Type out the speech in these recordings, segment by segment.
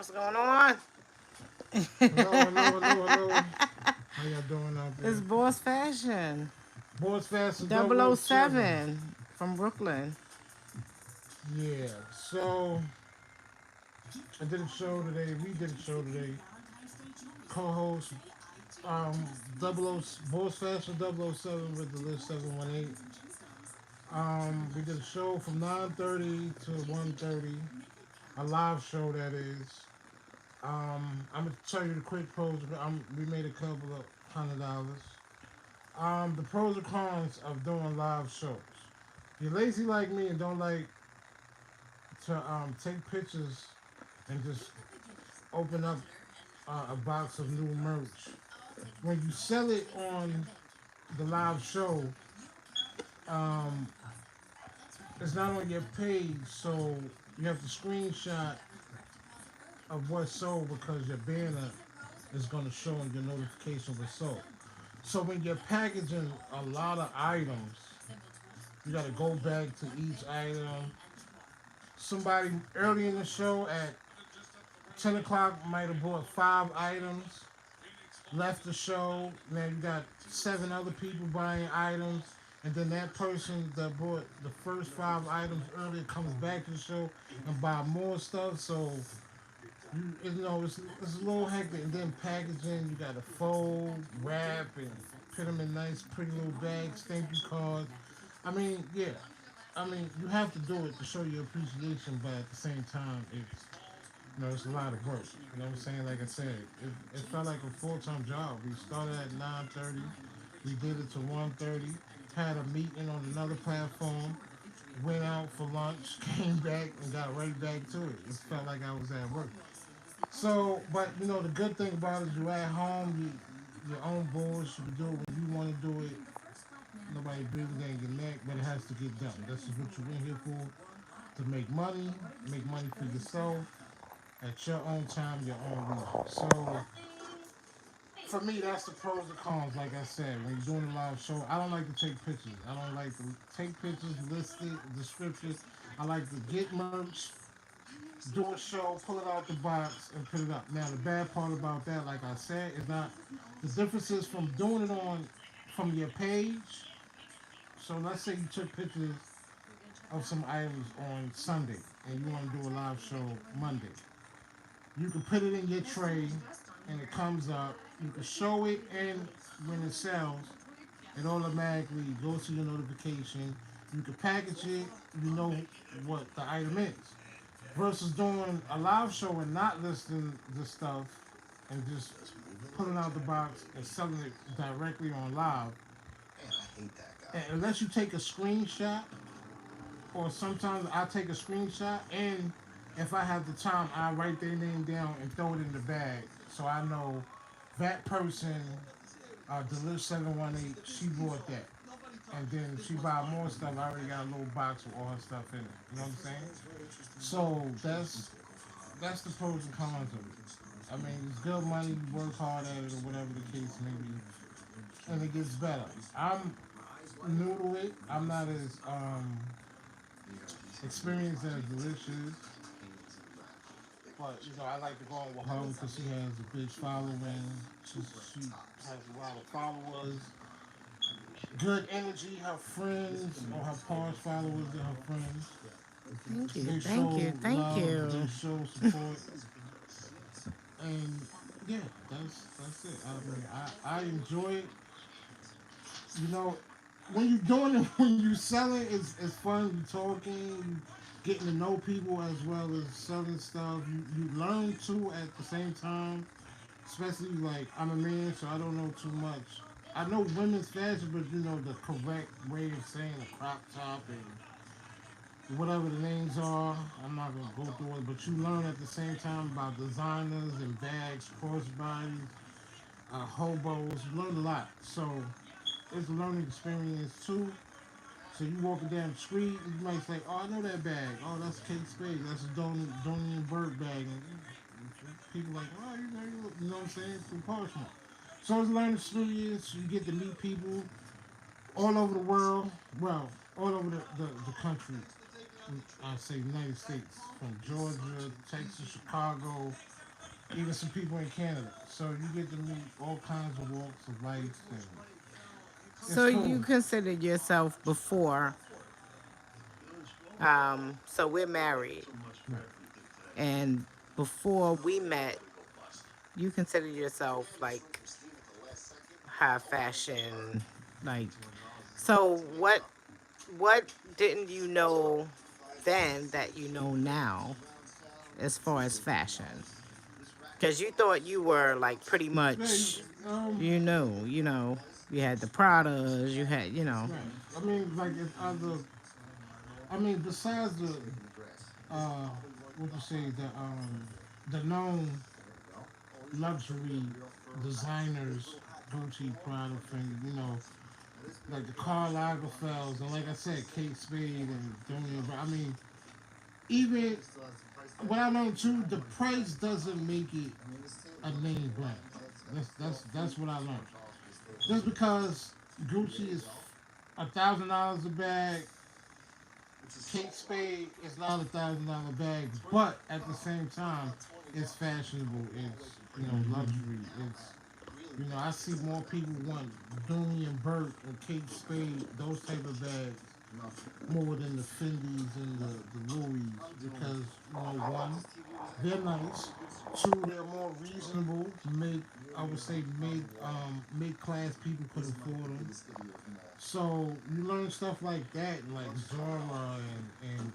What's going on? Hello, hello, hello, hello. How y'all doing out It's there? Boss Fashion. Boys Fast and Double Double O O Seven. Seven from Brooklyn. Yeah, so I did a show today. We did a show today. Co-host Double O Boys Fast and Double O Seven with Dlish 718. We did a show from 9:30 to 1:30. A live show that is. I'm gonna tell you the quick pros. We made a couple of $100. The pros and cons of doing live shows. If you're lazy like me and don't like to take pictures and just open up a box of new merch, when you sell it on the live show, um, it's not on your page, so you have to screenshot of what's sold because your banner is going to show in your notification what's sold. So when you're packaging a lot of items, you got to go back to each item. Somebody early in the show at 10 o'clock might have bought 5 items, left the show. Now you got 7 other people buying items, and then that person that bought the first 5 items earlier comes back to the show and buy more stuff. So it's a little hectic. And then packaging, you got to fold, wrap, and put them in nice, pretty little bags, thank you cards. I mean, yeah. I mean, you have to do it to show your appreciation, but at the same time, it's a lot of work. You know what I'm saying? Like I said, it felt like a full-time job. We started at 9:30. We did it to 1:30. Had a meeting on another platform. Went out for lunch. Came back and got right back to it. It felt like I was at work. So, but the good thing about it is you're at home. Your own boss. You can do it when you want to do it. Nobody breathing down your neck, but it has to get done. This is what you're in here for. To make money for yourself at your own time, your own reason. So for me, that's the pros and cons. Like I said, when you're doing a live show, I don't like to take pictures. I don't like to take pictures, list it, descriptions. I like to get merch, do a show, pull it out the box, and put it up. Now, the bad part about that, like I said, is not the difference is from doing it on from your page. So let's say you took pictures of some items on Sunday and you want to do a live show Monday. You can put it in your tray and it comes up. You can show it and when it sells, it automatically goes to your notification. You can package it, you know what the item is. Versus doing a live show and not listing the stuff and just pulling out the box and selling it directly on live. And unless you take a screenshot, or sometimes I take a screenshot and if I have the time, I write their name down and throw it in the bag so I know that person, Delish 718, she bought that. And then she buy more stuff. I already got a little box with all her stuff in it. You know what I'm saying? So that's the pros and cons of it. I mean, it's good money. You work hard at it, or whatever the case may be, and it gets better. I'm new to it. I'm not as experienced as Delicious, but I like to go on with her because she has a big following. She has a lot of followers, good energy. Her friends or her past followers and her friends, Thank you, they thank show you, thank love, you. they show support, and yeah, that's it. I mean, I enjoy it. You know, when you're doing it, when you selling, it's fun. You talking, you getting to know people as well as selling stuff. You learn too at the same time. Especially like I'm a man, so I don't know too much. I know women's fashion, but the correct way of saying a crop top and whatever the names are. I'm not gonna go through it, but you learn at the same time about designers and bags, crossbodies, hobos. You learn a lot, so it's a learning experience too. So you walking down the street, and you might say, "Oh, I know that bag. Oh, that's Kate Spade. That's a Donnie and Bird bag." And people like, "Oh, you know what I'm saying?" Through Parchment. So it's a learning experience. You get to meet people all over the world. Well, all over the country. I say United States, from Georgia, Texas, Chicago. even some people in Canada. So you get to meet all kinds of walks of life, and it's So cool. you considered yourself before, so we're married, Right. and before we met, you consider yourself like high fashion, like, so what didn't you know then that you know now as far as fashion? Because you thought you were like pretty Yeah, much, um, you had the Pradas, you had, right. I mean, like it's other. I mean, besides the uh, what you say, the known luxury designers, Gucci, Prada, Fendi, like the Karl Lagerfelds, and like I said, Kate Spade and Donier. I mean, even what I learned too, the price doesn't make it a name brand. That's what I learned. Just because Gucci is $1,000 a bag, Kate Spade is not $1,000 bag, but at the same time, it's fashionable. It's luxury. It's I see more people want Dooney and Burke or Kate Spade, those type of bags, more than the Fendis and the Louis because one, they're nice. Two, they're more reasonable. I would say mid class people could afford them. So you learn stuff like that, like Zora and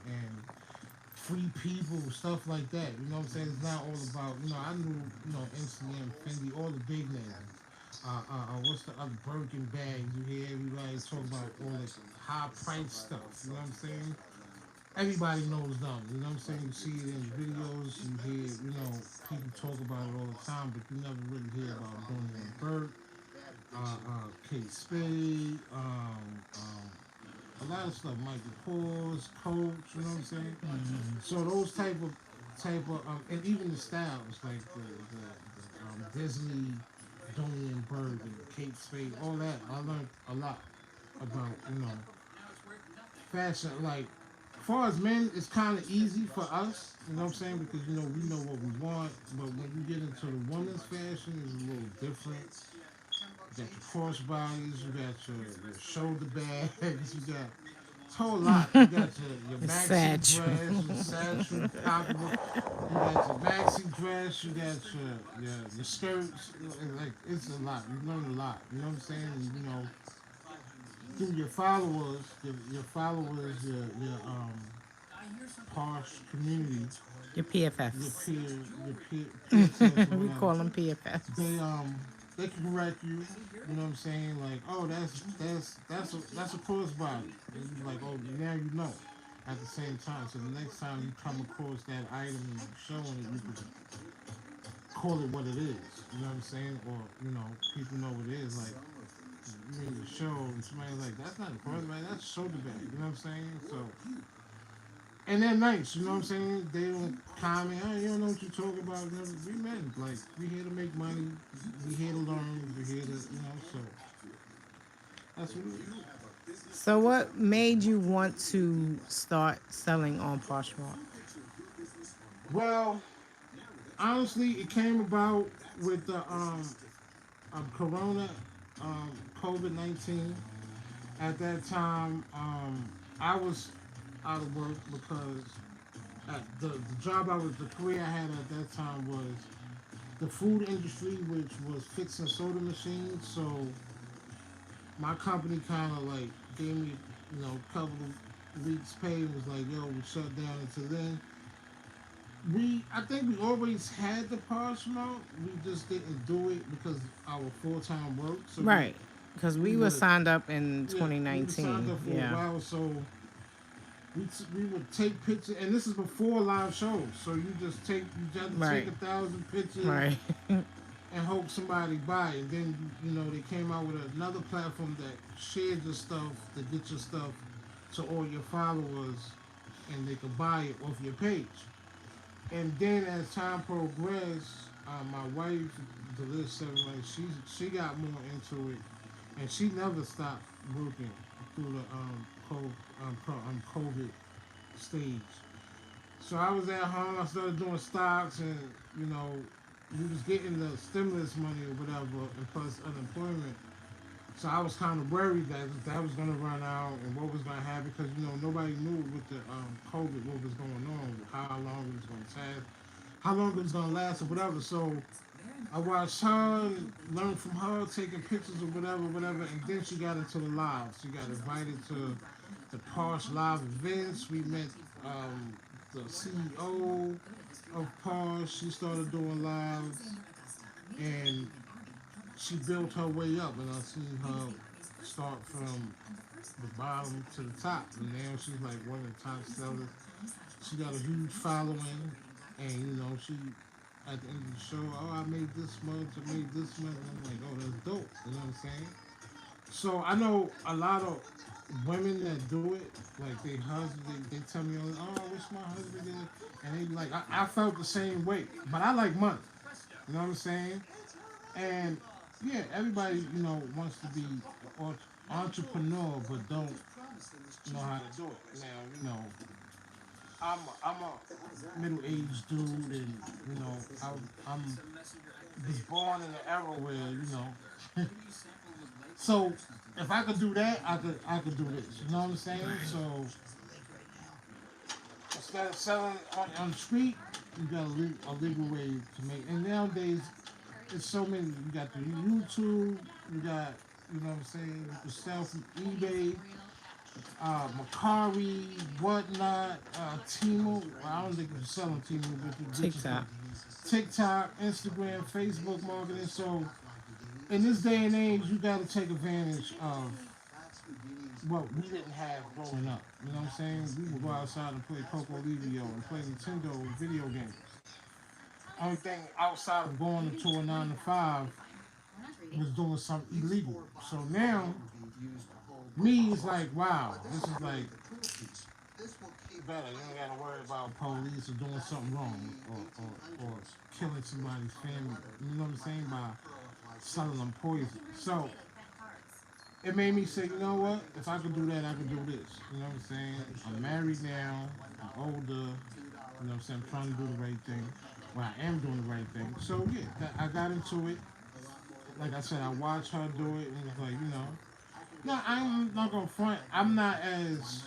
free people, stuff like that. You know what I'm saying? It's not all about I knew MCM, Fendi, all the big names. What's the other Birkin bags? You hear everybody talk about all this high price stuff. You know what I'm saying? Everybody knows them. You know what I'm saying? You see it in videos. You hear people talk about it all the time, but you never really hear about Donnie Burke, Kate Spade, a lot of stuff. Michael Kors, Coach. You know what I'm saying? So those and even the styles like the Disney, Donnie and Bird, and Kate Spade, all that. I learned a lot about fashion. Like, as far as men, it's kind of easy for us. You know what I'm saying? Because we know what we want. But when you get into the women's fashion, it's a little different. You got your crossbodies, you got your shoulder bags, you got it's a whole lot. You got your It's maxi sad. dress, your satchel, pocketbook. You got your maxi dress. You got your skirts. Like it's a lot. You learn a lot. You know what I'm saying? And, through your followers, your harsh community, Your your PFFs. peer test or We whatever. call them PFFs. They can correct you. You know what I'm saying? Like, oh, that's a crossbody. And you like, oh, now you know. At the same time, so the next time you come across that item and you're showing it, you can call it what it is. You know what I'm saying? Or people know what it is. Like you in the show, and somebody's like, that's not a crossbody, that's a shoulder bag. You know what I'm saying? So and they're nice, you know what I'm saying? They don't comment, oh, you don't know what you're talking about. We men, like, we here to make money, we here to learn, we here to, so that's what it is. So, what made you want to start selling on Poshmark? Well, honestly, it came about with the Corona, COVID-19. At that time, I was out of work because the job the career I had at that time was the food industry, which was fixing soda machines. So my company kind of like gave me, a couple of weeks pay and was like, yo, we shut down until then. I think we always had the Poshmark. We just didn't do it because our full time work. So Right. Because we we were would, signed up in yeah, we were signed 2019. up for a Yeah. while. So we would take pictures, and this is before live shows. So you have to take Right. 1,000 pictures Right. and hope somebody buy it. And then they came out with another platform that shared your stuff, to get your stuff to all your followers, and they could buy it off your page. And then as time progressed, my wife, Dlish, she got more into it, and she never stopped working through the COVID stage. So I was at home. I started doing stocks, and you know, we was getting the stimulus money or whatever, and plus unemployment. So I was kind of worried that that was gonna run out and what was gonna happen because nobody knew with the COVID what was going on, how long it was gonna last, how long it was gonna last or whatever. So I watched her, learned from her, taking pictures or whatever, whatever, and then she got into the live. She got invited to the Porsche live events. We met the CEO of Porsche. She started doing lives, and she built her way up. And I seen her start from the bottom to the top, and now she's like one of the top sellers. She got a huge following, and she at the end of the show, oh, I made this much, I made this much. And I'm like, oh, that's dope. You know what I'm saying? So I know a lot of women that do it, like they husband, they tell me, oh, I wish my husband did, and they be like, I felt the same way, but I like money. You know what I'm saying? And yeah, everybody, wants to be an entrepreneur, but don't know how to do it. Now, I'm a middle-aged dude, and I'm was born in an era where so if I could do that, I could do this. You know what I'm saying? Right. So instead of selling on the street, you got a legal way to make. And nowadays, there's so many. You got the YouTube. You got what I'm saying. You can sell from eBay, Macari, whatnot, Temu. Well, I don't think you can sell on Temu, but you get TikTok. TikTok, Instagram, Facebook marketing. So in this day and age, you got to take advantage of what we didn't have growing up. You know what I'm saying? We would go outside and play Coco Livio and play Nintendo video games. Only thing outside of going into a 9 to 5 was doing something illegal. So now, me is like, wow, this is like better. You ain't gotta worry about police or doing something wrong or killing somebody's family. You know what I'm saying? By selling them poison. So it made me say, you know what? If I could do that, I could do this. You know what I'm saying? I'm married now. I'm older. You know what I'm saying? I'm trying to do the right thing. Well, I am doing the right thing. So yeah, I got into it. Like I said, I watched her do it, and it's like, no, I'm not gonna front. I'm not as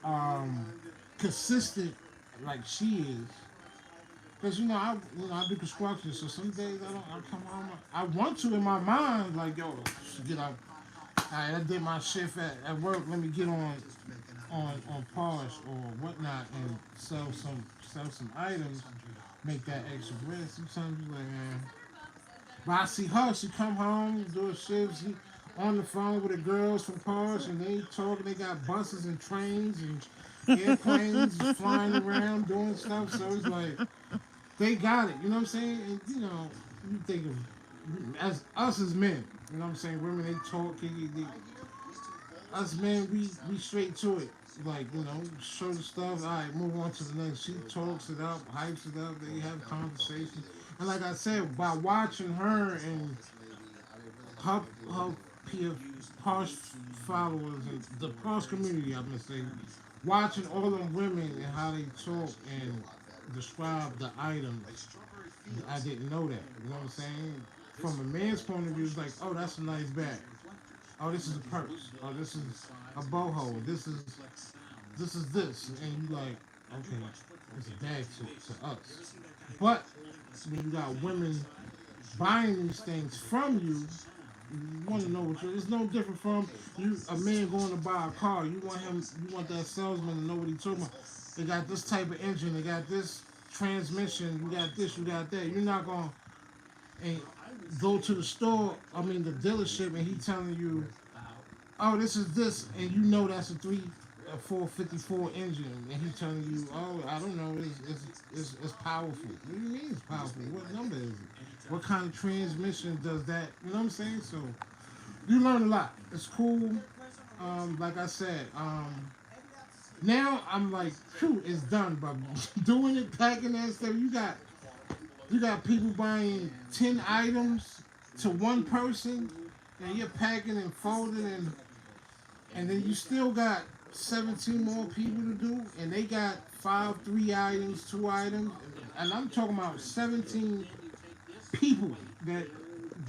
um, consistent like she is. Cause I do construction, so some days I come home. I want to in my mind, like yo, get out. Alright, I did my shift at work. Let me get on Parsh or whatnot and sell some items, make that extra bread. Sometimes you like man, but I see her. She come home, do a shift. She on the phone with the girls from Parsh, and they talking. They got buses and trains and airplanes flying around doing stuff. So it's like they got it. You know what I'm saying? And, you think of as us as men. You know what I'm saying? Women they talk. Us men we straight to it. Like show the stuff. All right, move on to the next. She talks it up, hypes it up. They have conversations. And like I said, by watching her and her peer Posh followers and the Posh community, I'm gonna say, watching all them women and how they talk and describe the items, I didn't know that. You know what I'm saying? From a man's point of view, it's like, oh, that's a nice bag. Oh, this is a purse. Oh, this is a boho. This is this, and you like, okay, it's a bag to us. But when you got women buying these things from you, you want to know what it's no different from you a man going to buy a car. You want that salesman to know what he's talking about. They got this type of engine. They got this transmission. You got this. You got that. You're not gonna and go to the store. I mean the dealership, and he telling you, oh, this is this, and you know that's a 454 engine, and he telling you, oh, I don't know, it's powerful. What do you mean it's powerful? What number is it? What kind of transmission does that? You know what I'm saying? So you learn a lot. It's cool. Like I said, now I'm like, phew, it's done. But doing it, packing that stuff, you got people buying 10 items to one person, and you're packing and folding, and then you still got 17 more people to do, and they got 5, 3 items, 2 items. and I'm talking about 17 people that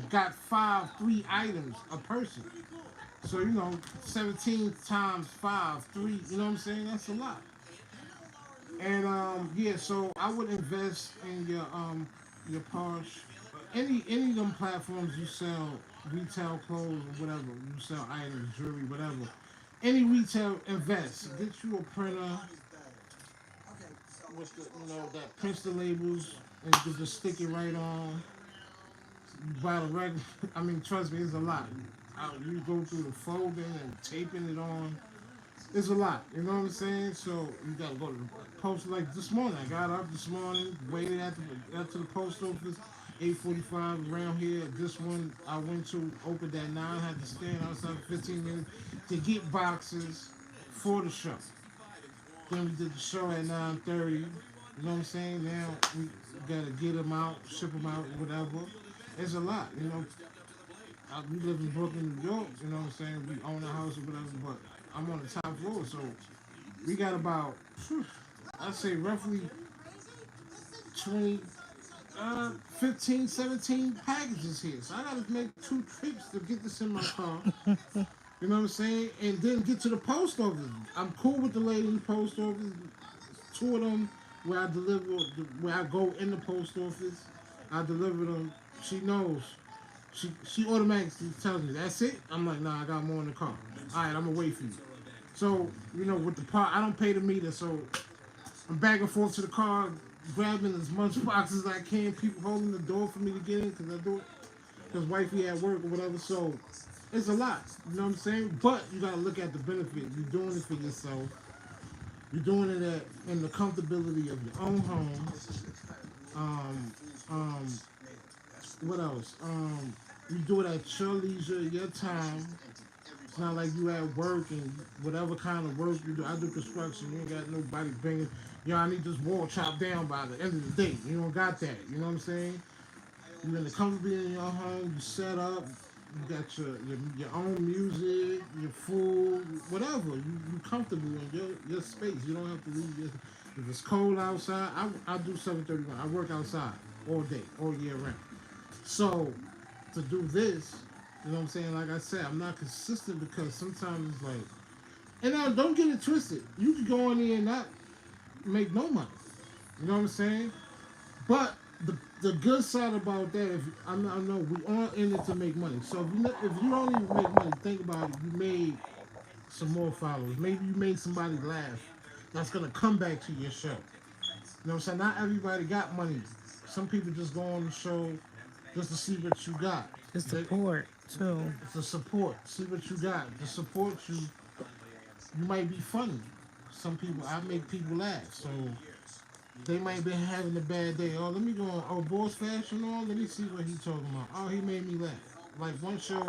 got five, three items a person. So 17 times five, three. You know what I'm saying? That's a lot. And yeah, so I would invest in your Porsche, any of them platforms you sell retail clothes or whatever. You sell items, jewelry, whatever. Any retail, invest. Get you a printer with the that prints the labels and you can just stick it right on. You buy the regular. I mean, trust me, it's a lot. You go through the folding and taping it on. It's a lot, you know what I'm saying? So you gotta go to the post. Like this morning, I got up this morning, waited at the post office, 8:45 around here. This one I went to opened at 9. Had to stand outside for 15 minutes to get boxes for the show. Then we did the show at 9:30. You know what I'm saying? Now we gotta get them out, ship them out, whatever. It's a lot, you know. We live in Brooklyn, New York. You know what I'm saying? We own a house or whatever, but I'm on the top floor, so we got about, I'd say roughly 20, 15, 17 packages here. So I gotta make 2 trips to get this in my car. You know what I'm saying? And then get to the post office. I'm cool with the lady in the post office. Two of them where I deliver, where I go in the post office, I deliver them. She knows. She automatically tells me, that's it? I'm like, nah, I got more in the car. All right, I'm gonna wait for you. So, with the part, I don't pay the meter, so I'm back and forth to the car, grabbing as much boxes as I can. People holding the door for me to get in because I do it because wifey at work or whatever. So it's a lot, you know what I'm saying? But you gotta look at the benefit. You're doing it for yourself. You're doing it in the comfortability of your own home. Um, um, what else? You do it at your leisure, your time. It's not like you at work and whatever kind of work you do. I do construction. You ain't got nobody banging. I need this wall chopped down by the end of the day. You don't got that. You know what I'm saying? You're in the comfort in your home. You set up. You got your own music, your food, whatever. You comfortable in your space. You don't have to leave. If it's cold outside, I do 7:31. I work outside all day, all year round. So to do this, you know what I'm saying? Like I said, I'm not consistent because sometimes it's like, and now don't get it twisted. You can go in there and not make no money. You know what I'm saying? But the good side about that, if I know we aren't in it to make money. So if you don't even make money, think about it. You made some more followers. Maybe you made somebody laugh. That's gonna come back to your show. You know what I'm saying? Not everybody got money. Some people just go on the show just to see what you got. The They, support too. it's a support. See what you got. To support you, you might be funny. Some people, I make people laugh. So they might be having a bad day. Oh, let me go on. Oh, Boss Fashion on. Let me see what he talking about. Oh, he made me laugh. Like one show,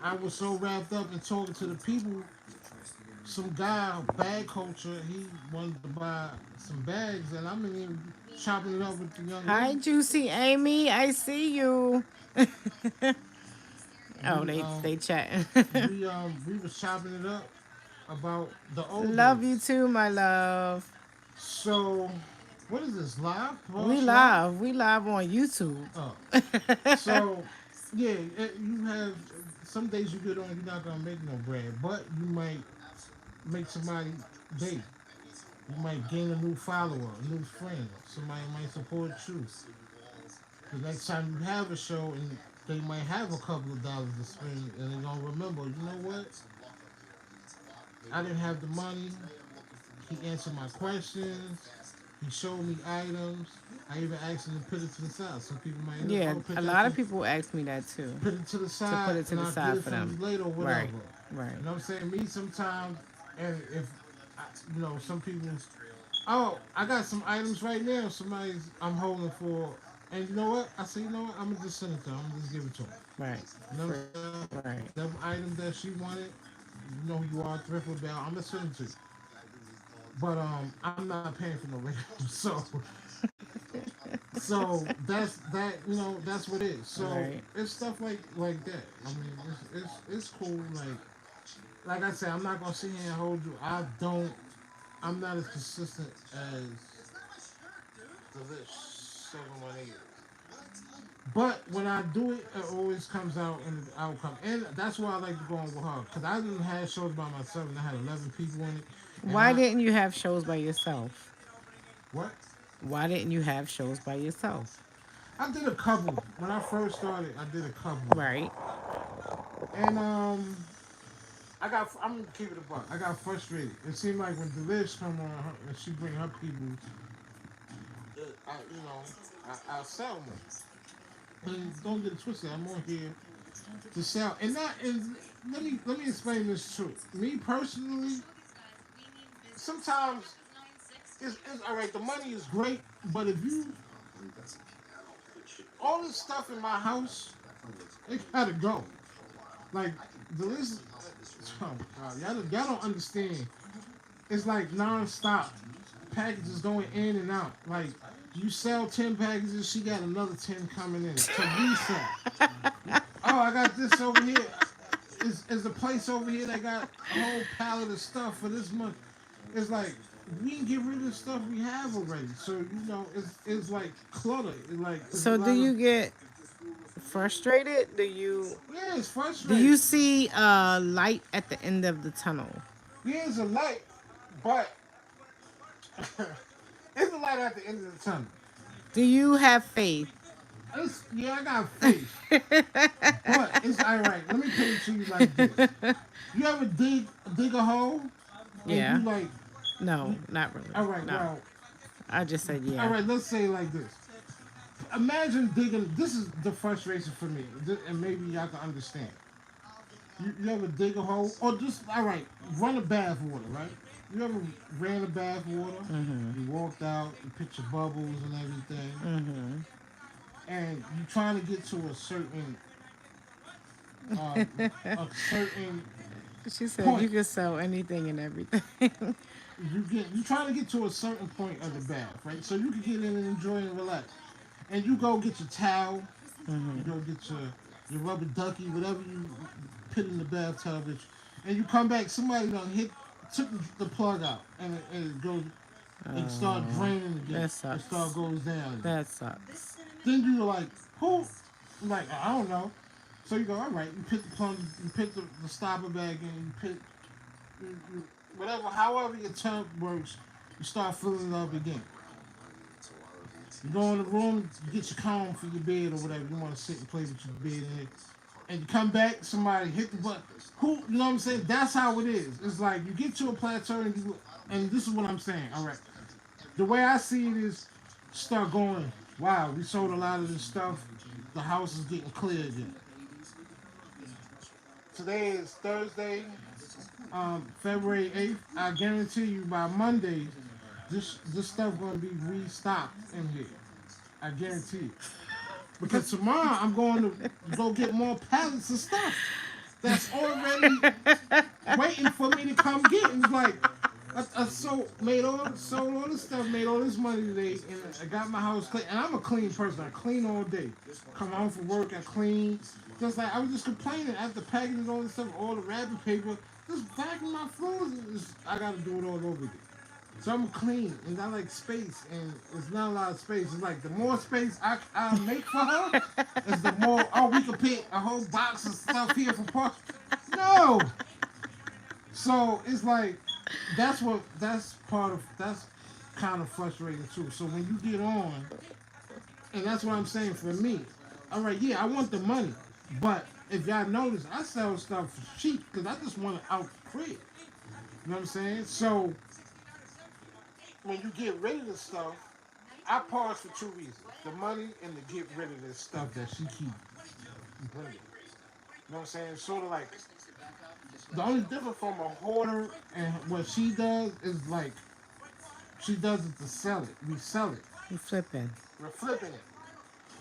I was so wrapped up in talking to the people. Some guy, bag culture, he wanted to buy some bags, and I'm in here chopping it up with the young Hi, lady. Juicy Amy. I see you. Oh, We they chatting. we was chopping it up about the old Love you days. too, my love. So, what is this live? We Boss live? live. We live on YouTube. Oh, so yeah, you have some days you get on, you're not gonna make no bread, but you might make somebody day. You might gain a new follower, a new friend. Somebody might support you. The next time you have a show, and they might have a couple of dollars to spend, and they're gonna remember. You know what? I didn't have the money. He answered my questions. He showed me items. I even asked him to put it to the side. Some people might end up, Yeah, oh, put a that lot to of people ask me that too. put it to the To put side, it to and the I'll get side it for from them. you later or Right. whatever. Right. You know what I'm saying? Me sometimes, and if some people, oh, I got some items right now. I'm holding for, and you know what? I say, you know what? I'm gonna just send it to her. I'm gonna just give it to her. Right. You know what For, I'm saying? right. That item that she wanted, you know who you are, Thrift Bell. I'm gonna send it to you. But I'm not paying for no radio, so that's what it is. So Right. it's stuff like that. I mean, it's cool. Like I said, I'm not gonna sit here and hold you. I'm not as consistent as Dlish 718. But when I do it, it always comes out in the outcome, and that's why I like to go on with her because I didn't have shows by myself, and I had 11 people in it, and Why didn't you have shows by yourself? what Why didn't you have shows by yourself? I did a couple when I first started. I did a couple, Right. and I'm gonna keep it a buck. I got frustrated. It seemed like when Dlish come on her, and she bring her people, I sell them. And don't get it twisted. I'm on here to sell, and not. And let me explain this too. Me personally, sometimes it's all right. The money is great, but if you all this stuff in my house, it gotta go. Like the list. Oh God, y'all don't understand. It's like non-stop packages going in and out. Like you sell 10 packages, she got another 10 coming in to resell. Oh, I got this over here. Is a place over here that got a whole pallet of stuff for this month. It's like we can get rid of the stuff we have already. So it's like clutter. It's a So do lot of you get frustrated? yeah, it's Do frustrating. you see a light at the end of the tunnel? Yeah, it's a light, but it's a light at the end of the tunnel. Do you have faith? Yeah, I got faith, but it's all right. Let me put it to you like this: you ever dig a hole, and Yeah. you No, not really. all right, No. well, I just said all yeah. right. Let's say it like this: imagine digging. This is the frustration for me, and maybe y'all can understand. You ever dig a hole, or just all right, run a bath water, right? You ever ran a bath water? You walked out, you put your bubbles and everything, and you trying to get to uh, a certain She said you point. could sell anything and everything. You trying to get to a certain point of the bath, right? So you can get in and enjoy and relax. And you go get your towel, you go get your rubber ducky, whatever you put in the bathtub, and you come back. Somebody done took the plug out, and it goes, it start draining again. That It start sucks. goes down again. That sucks. Then you're like, who? Like I don't know. So you go, all right. You put the plug, you put the stopper back in, whatever, however your tub works, you start filling it up again. You go in the room, you get your comb for your bed or whatever. You want to sit and play with your bed in it. And you come back, somebody hit the button. Who, you know what I'm saying? That's how it is. It's like you get to a plateau and this is what I'm saying. All right. The way I see it is start going, wow, we sold a lot of this stuff. The house is getting clear again. Today is Thursday, February 8th. I guarantee you by Monday, this stuff gonna be restocked in here. I guarantee it. Because tomorrow I'm going to go get more pallets of stuff that's already waiting for me to come get. And it's like I sold all this stuff, made all this money today, and I got my house clean. And I'm a clean person. I clean all day. Come home from work, I clean. Just like I was just complaining after packaging all this stuff, all the wrapping paper, just back in my floors. I got to do it all over again. So I'm clean and I like space, and it's not a lot of space. It's like the more space I make for her, is the more. Oh, we could pick a whole box of stuff here for parts. No. So it's like that's kind of frustrating too. So when you get on, and that's what I'm saying for me. All right, yeah, I want the money, but if y'all notice, I sell stuff for cheap because I just want it out the crib. You know what I'm saying? So when you get rid of the stuff, I pause for two reasons: the money and to get rid of this stuff that she keep bringing. You know what I'm saying? Sort of like the only difference from a hoarder and what she does is like she does it to sell it. We sell it. You flipping. We're flipping it.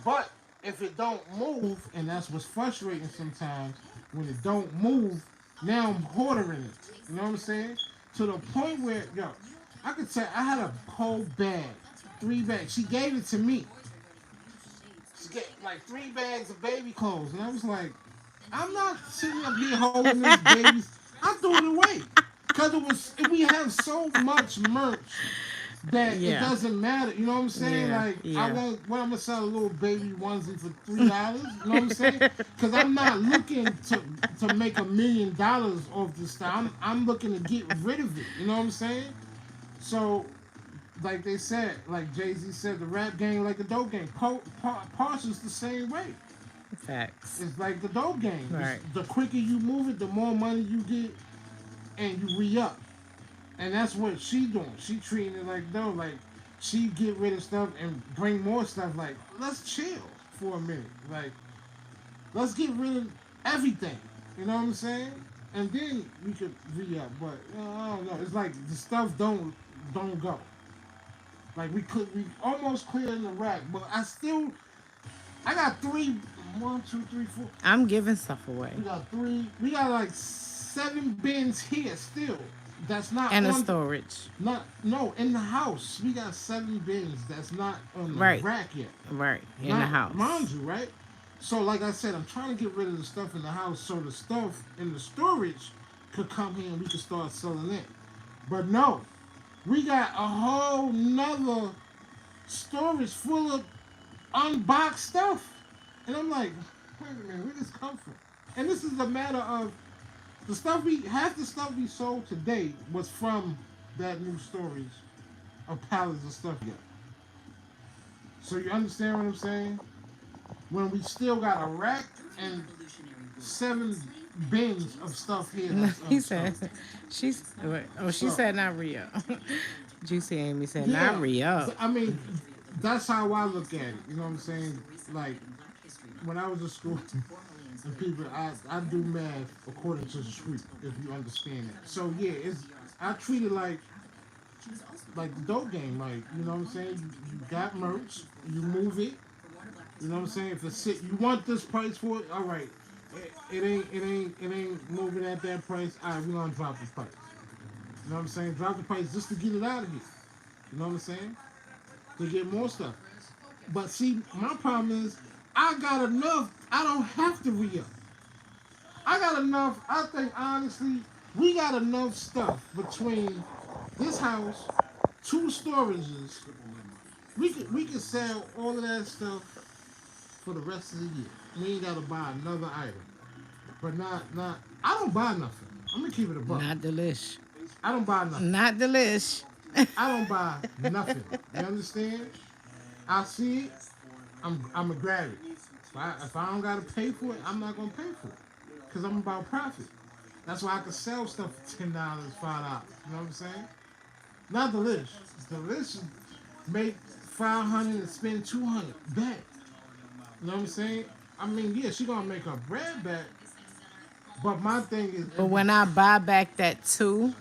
But if it don't move, and that's what's frustrating sometimes, when it don't move, now I'm hoarding it. You know what I'm saying? To the point where, yo, I could tell I had a whole bag, 3 bags. She gave it to me. She get like 3 bags of baby clothes, and I was like, I'm not sitting up here holding this baby. I threw it away because we have so much merch that it Yeah. doesn't matter. You know what I'm saying? Yeah. Like I Yeah. want when I'm gonna sell a little baby onesie for $3. You know what I'm saying? Because I'm not looking to make $1 million off this stuff. I'm looking to get rid of it. You know what I'm saying? So like they said, like Jay Z said, the rap game like a dope game. Parsons the same way. Facts. It's like the dope game. It's Right. the quicker you move it, the more money you get, and you re up. And that's what she doing. She treating it like though, like she get rid of stuff and bring more stuff. Like let's chill for a minute. Like let's get rid of everything. You know what I'm saying? And then we could re up. But I don't know. It's like the stuff don't go. Like we almost cleared the rack, but I got three, one, two, three, four. I'm giving stuff away. We got three. We got like 7 bins here still. That's not And a on. storage. Not no in the house. We got 7 bins. That's not on the Right. rack yet. Right. In the Not house. mind you, right? So like I said, I'm trying to get rid of the stuff in the house so the stuff in the storage could come here and we could start selling it. But no, we got a whole nother storage full of unboxed stuff. And I'm like, wait a minute, where this come from? And this is a matter of the stuff we half the stuff we sold today was from that new storage of pallets of stuff. Yeah. So you understand what I'm saying? When we still got a rack and 7 bins of stuff here that's He said, unsold. she's, oh, she So said not Rio. Juicy Amy said not yeah, Rio. I mean that's how I look at it. You know what I'm saying? Like when I was in school, and people, I do math according to the street, if you understand that. So yeah, I treat it like the dope game. Like you know what I'm saying? You got merch, you move it. You know what I'm saying? If it's you want this price for it, all right. It ain't moving at that price. All right, we gonna drop the price. You know what I'm saying? Drop the price just to get it out of here. You know what I'm saying? To get more stuff. But see, my problem is I got enough. I don't have to re up. I got enough. I think honestly, we got enough stuff between this house, 2 storages. We could sell all of that stuff for the rest of the year. We ain't gotta buy another item. But not. I don't buy nothing. I'm gonna keep it a buck. Not Dlish. I don't buy nothing. Not Dlish. I don't buy nothing. You understand? I see it. I'm a grab it. If I don't gotta pay for it, I'm not gonna pay for it. Cause I'm about profit. That's why I can sell stuff for $10, $5. You know what I'm saying? Not Dlish. Dlish make 500 and spend 200 back. You know what I'm saying? I mean, yeah, she gonna make her bread back. But my thing is, But when I buy back that two,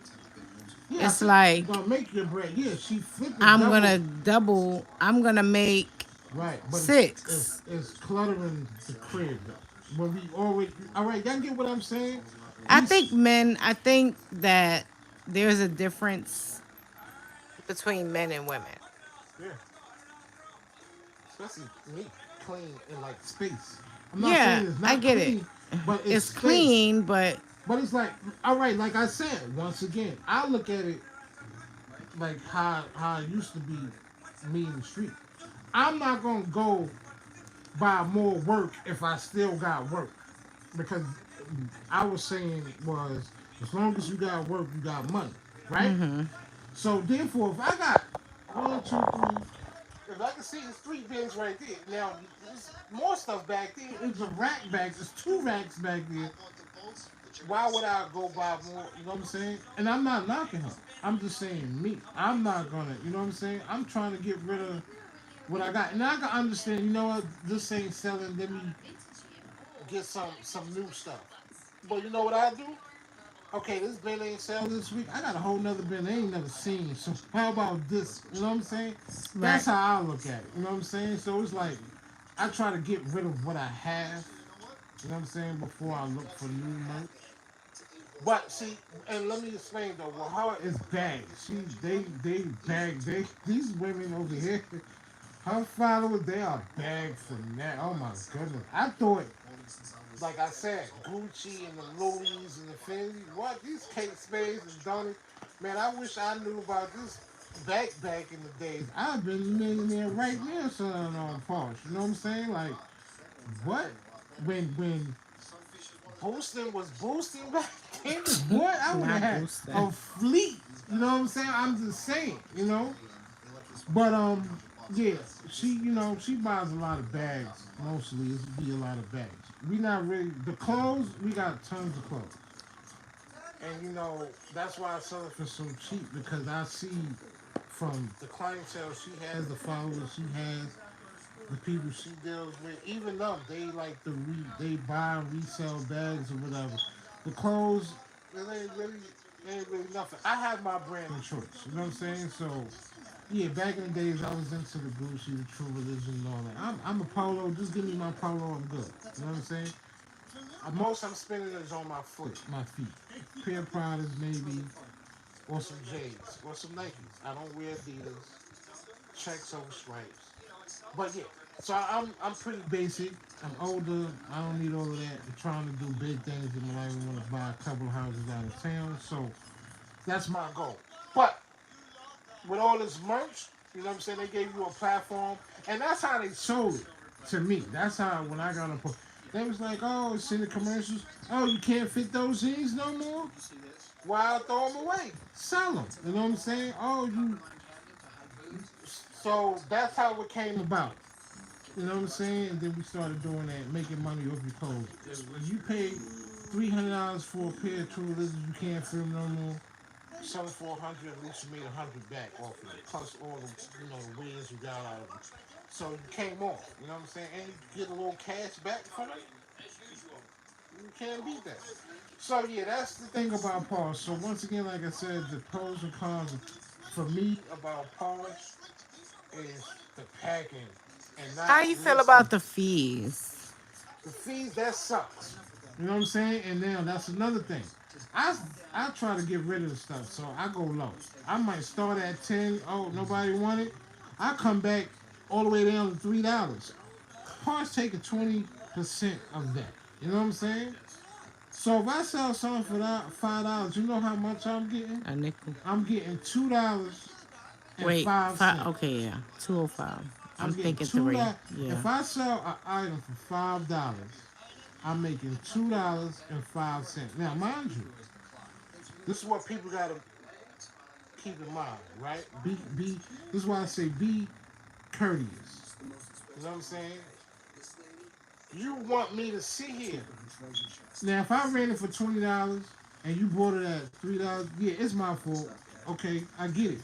yeah, I it's think she like gonna make your bread. Yeah, she flipping I'm double. gonna double. I'm gonna make Right, but six. it's cluttering the crib though. When we always, all right, y'all get what I'm saying? I We, think men. I think that there's a difference between men and women. yeah, especially me, clean and like space. I'm not Yeah, saying it's I not get it. clean, but it's It's space. clean, but But it's like, all right, like I said, once again, I look at it like how it used to be me in the street. I'm not gonna go buy more work if I still got work. Because I was saying was as long as you got work, you got money, right? So therefore, if I got one, two, three, if I can see it's 3 bins right there. Now there's more stuff back there. It's a rack back. There's 2 racks back there. Why would I go buy more? You know what I'm saying? And I'm not knocking her. I'm just saying me. I'm not gonna. You know what I'm saying? I'm trying to get rid of what I got, and I can understand. You know what? This ain't selling. Let me get some new stuff. But you know what I do? Okay, this bin ain't sell this week. I got a whole nother bin they ain't never seen. So how about this? You know what I'm saying? right. That's how I look at it. You know what I'm saying? So it's like I try to get rid of what I have. You know what I'm saying? Before I look for new merch. But see, and let me explain though. Well, how is bagged? They bag these women over here. Her followers they are bagged for that. Oh my goodness! I thought like I said, Gucci and the Louis and the Fendi. What these Kate Spades and Donny? Man, I wish I knew about this back in the days, I've been a millionaire right now selling on parts. You know what I'm saying? Like what? When boosting was boosting back then, boy, I would have Not had boosting. a fleet. You know what I'm saying? I'm just saying, you know. But yeah, she buys a lot of bags. Mostly, it's be a lot of bags. We not really the clothes. We got tons of clothes, and that's why I sell it for so cheap because I see from the clientele she has, the followers she has, the people she deals with, even them, they like they buy and resell bags or whatever. The clothes, it ain't really nothing. I have my brand of choice. You know what I'm saying? So yeah, back in the days, I was into the Gucci, the True Religion, and all that. I'm a polo. Just give me my polo. I'm good. You know what I'm saying? Most I'm spending is on my foot, my feet. Pair of Pradas, maybe, or some J's, or some Nikes. I don't wear Adidas. Checks over stripes. But yeah, so I'm pretty basic. I'm older. I don't need all of that. I'm trying to do big things in my life. I want to buy a couple of houses out of town. So that's my goal. But with all this merch, you know what I'm saying? They gave you a platform, and that's how they sold it to me. That's how when I got on, they was like, "Oh, it's in the commercials. Oh, you can't fit those jeans no more. Why throw them away? Sell them." You know what I'm saying? Oh, you. So that's how it came about. You know what I'm saying? And then we started doing that, making money off your clothes. If you pay $300 for a pair of True Religions, you can't fit them no more. Sell it for 100, at least you made 100 back off of it, plus all the the wins you got out of it. So you came off, you know what I'm saying, and you get a little cash back from it. You can't beat that. So yeah, that's the thing about Pause. So once again, like I said, the pros and cons for me about Pause is the packing and How not you feel listening. about the fees? The fees, that sucks. You know what I'm saying? And now that's another thing. I I try to get rid of the stuff, so I go low. I might start at 10. Oh, nobody want it. I come back all the way down to $3. Parts taking 20% of that. You know what I'm saying? So if I sell something for that $5, you know how much I'm getting? A nickel. I'm getting $2 and Wait, five five. cents. Okay, yeah, 205. I'm I'm getting thinking two three. dollars. Yeah. If I sell an item for $5, I'm making $2.05. Now, mind you, this is what people gotta keep in mind, right? Be. This is why I say be courteous. You know what I'm saying? You want me to sit here. Now, if I ran it for $20 and you bought it at $3, yeah, it's my fault. Okay, I get it.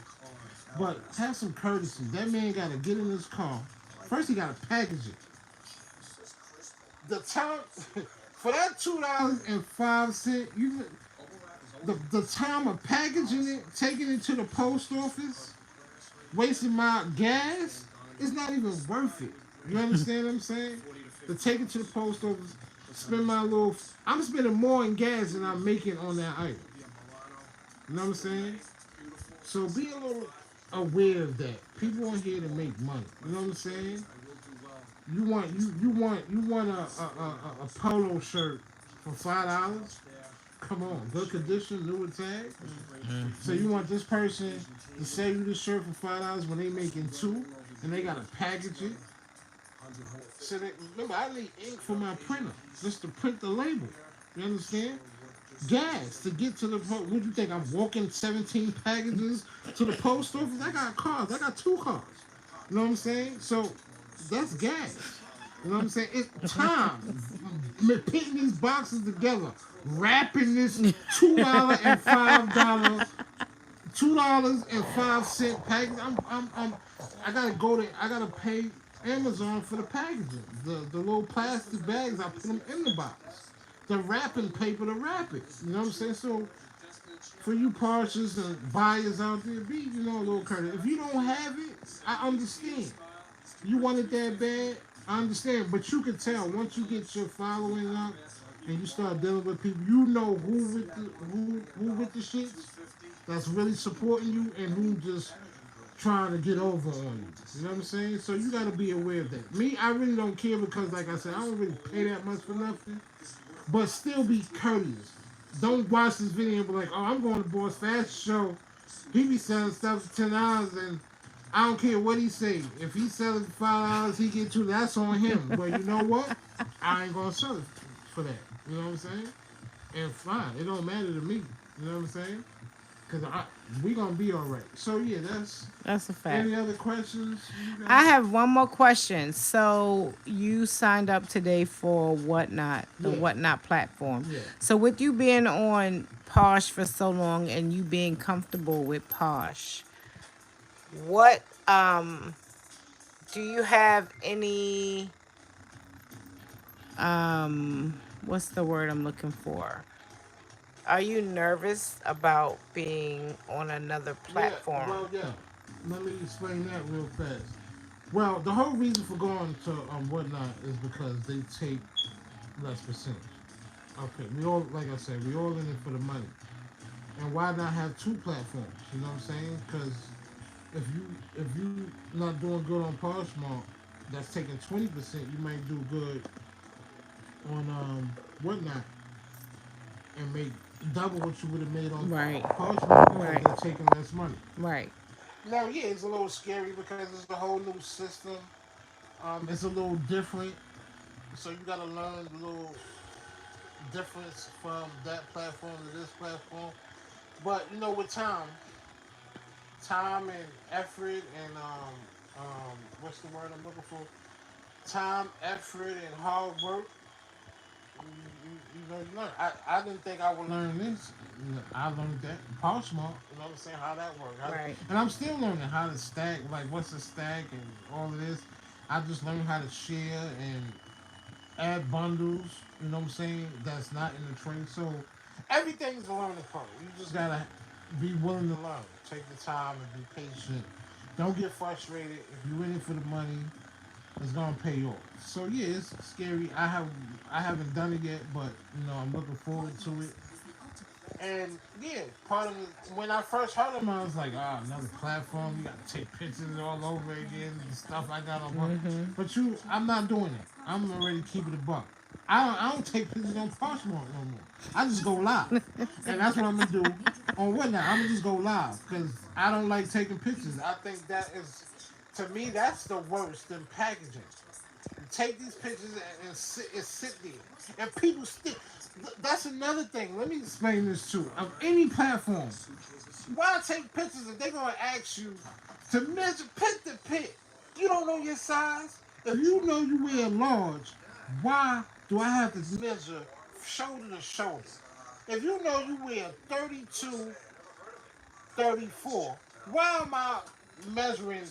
But have some courtesy. That man gotta get in his car. First, he gotta package it. The time for that $2.05, the time of packaging it, taking it to the post office, wasting my gas, it's not even worth it. You understand what I'm saying? To take it to the post office, spend my little. I'm spending more in gas than I'm making on that item. You know what I'm saying? So be a little aware of that. People are here to make money. You know what I'm saying? You want a polo shirt for $5? Come on, good condition, new tag. So Hmm. you want this person to sell you this shirt for $5 when they making two, and they gotta package it. So that, remember, I need ink for my printer just to print the label. You understand? Gas to get to the post. What do you think? I'm walking 17 packages to the post office. I got cars. I got two cars. You know what I'm saying? So that's gas. You know what I'm saying? It's time putting these boxes together, wrapping this $2.05 package. I gotta go to. I gotta pay Amazon for the packaging. The little plastic bags. I put them in the box. The wrapping paper to wrap it. You know what I'm saying? So for you purchasers and buyers out there, be a little courteous. If you don't have it, I understand. You want it that bad, I understand. But you can tell once you get your following up and you start dealing with people, you know who with the shits that's really supporting you and who just trying to get over on you. You know what I'm saying? So you got to be aware of that. Me, I really don't care because, like I said, I don't really pay that much for nothing. But still be courteous. Don't watch this video and be like, "Oh, I'm going to Boss Fast Show. He be selling stuff for $10, and I don't care what he say. If he selling for $5, he get two. That's on him. But you know what? I ain't gonna sell it for that. You know what I'm saying? And fine, it don't matter to me. You know what I'm saying? Cause we gonna be all right. So yeah, that's. That's a fact. Any other questions you I got? have one more question. So you signed up today for Whatnot, the Yeah, Whatnot platform. yeah, So with you being on Posh for so long and you being comfortable with Posh, what do you have any what's the word I'm looking for? Are you nervous about being on another yeah. platform? Well, yeah. Let me explain that real fast. Well, the whole reason for going to whatnot is because they take less percentage. Okay, we all, like I said, we all in it for the money. And why not have two platforms? You know what I'm saying? Because if you not doing good on Poshmark, that's taking 20%. You might do good on whatnot and make double what you would have made on Right. Poshmark because Right. they're taking less money. Right. Now, yeah, it's a little scary because it's a whole new system. It's a little different, so you got to learn the little difference from that platform to this platform. But you know, with time and effort and what's the word I'm looking for? Time, effort, and hard work. You learn. I didn't think I would learn this. I learned that Poshmark. You know what I'm saying? How that works. Right. And I'm still learning how to stack. Like what's a stack and all of this. I just learned how to share and add bundles. You know what I'm saying? That's not in the trade. So everything's a learning curve. You just gotta be willing to learn. Take the time and be patient. Don't get frustrated. If you're in it for the money, it's gonna pay off. So yeah, it's scary. I haven't done it yet, but you know I'm looking forward to it. And yeah, part of it when I first heard them, I was like, ah, another platform. You gotta take pictures all over again, the stuff I got on. But I'm not doing that. I'm already keeping it buck. I don't take pictures on Poshmark no more. I just go live, and that's what I'm gonna do on what now. I'm gonna just go live because I don't like taking pictures. I think that is, to me, that's the worst than packaging. Take these pictures and sit there. And people still. That's another thing. Let me explain this too. Of any platform, why take pictures if they're gonna ask you to measure pit to pit? You don't know your size. If you know you wear large, why do I have to measure shoulder to shoulder? If you know you wear 32, 34, why am I measuring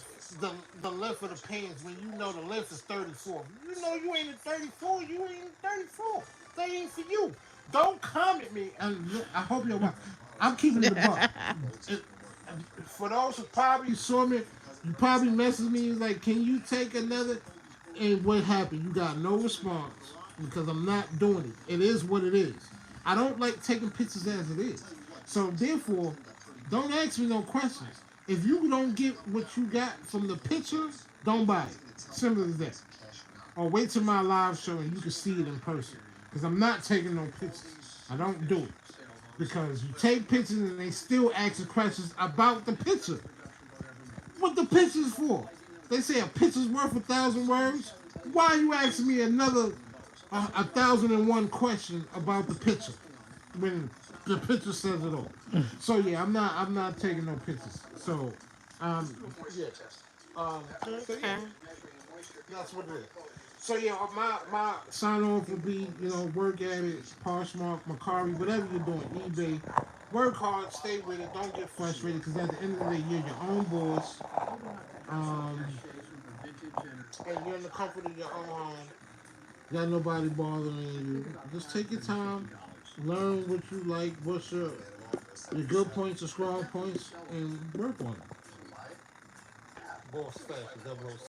the length of the pants when you know the length is 34? You know you ain't at 34, you ain't at 34. They ain't for you. Don't come at me. And I hope you're right. I'm keeping it a buck. It- for those who probably saw me, you probably messaged me like, can you take another? And what happened? You got no response because I'm not doing it. It is what it is. I don't like taking pictures as it is. So therefore, don't ask me no questions. If you don't get what you got from the picture, don't buy it. Simple as that. Or wait till my live show and you can see it in person. Because I'm not taking no pictures. I don't do it. Because you take pictures and they still ask you questions about the picture. What the picture's for? They say a picture's worth 1,000 words. Why are you asking me another 1,001 question about the picture when the picture says it all? So yeah, I'm not taking no pictures. So um yeah so yeah, Okay. that's what it is. So yeah, my sign off would be, work at it, Poshmark, Macari, whatever you're doing, eBay. Work hard, stay with it, don't get frustrated because at the end of the day, you're your own boss. Um, and you're in the comfort of your own home. Got nobody bothering you. Just take your time, learn what you like, what's your good points, your strong points, and work on it. Boss Fashion 007.